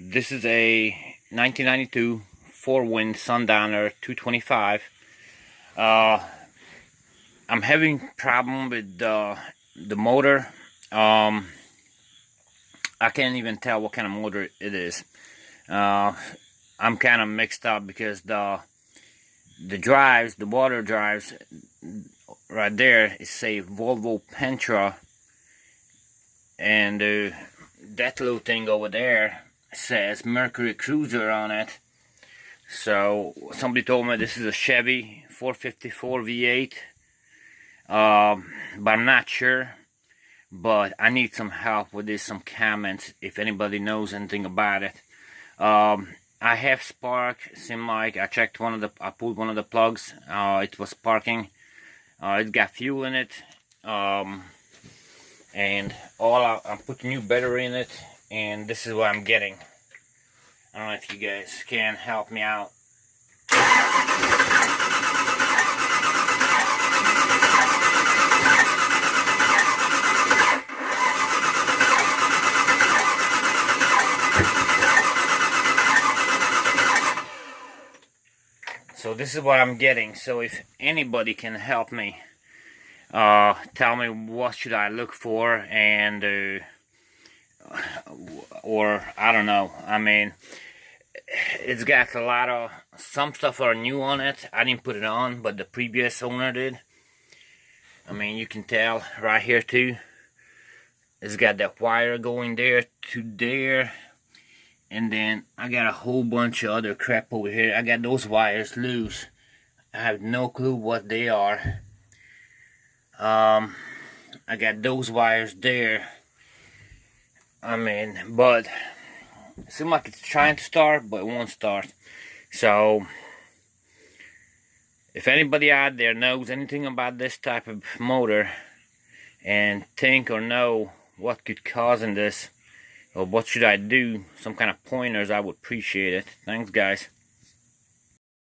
This is a 1992 four-wind sundowner 225. I'm having problem with the motor. I can't even tell what kind of motor it is. I'm kind of mixed up because the drives, the water drives, right there, it say Volvo Pentra, and that little thing over there says Mercury Cruiser on it. So somebody told me this is a Chevy 454 V8, but I'm not sure. But I need some help with this, some comments if anybody knows anything about it. I have spark. Seemed like I checked I pulled one of the plugs. It was sparking. It got fuel in it, and I'm putting new battery in it, and this is what I'm getting. I don't know if you guys can help me out. So this is what I'm getting. So if anybody can help me, tell me what should I look for, and or I don't know. I mean, it's got a lot of, some stuff are new on it. I didn't put it on, but the previous owner did. I mean, you can tell right here too. It's got that wire going there to there. And then I got a whole bunch of other crap over here. I got those wires loose. I have no clue what they are. I got those wires there. I mean, but it seems like it's trying to start, but it won't start. So if anybody out there knows anything about this type of motor and think or know what could cause this, or what should I do, some kind of pointers, I would appreciate it. Thanks, guys.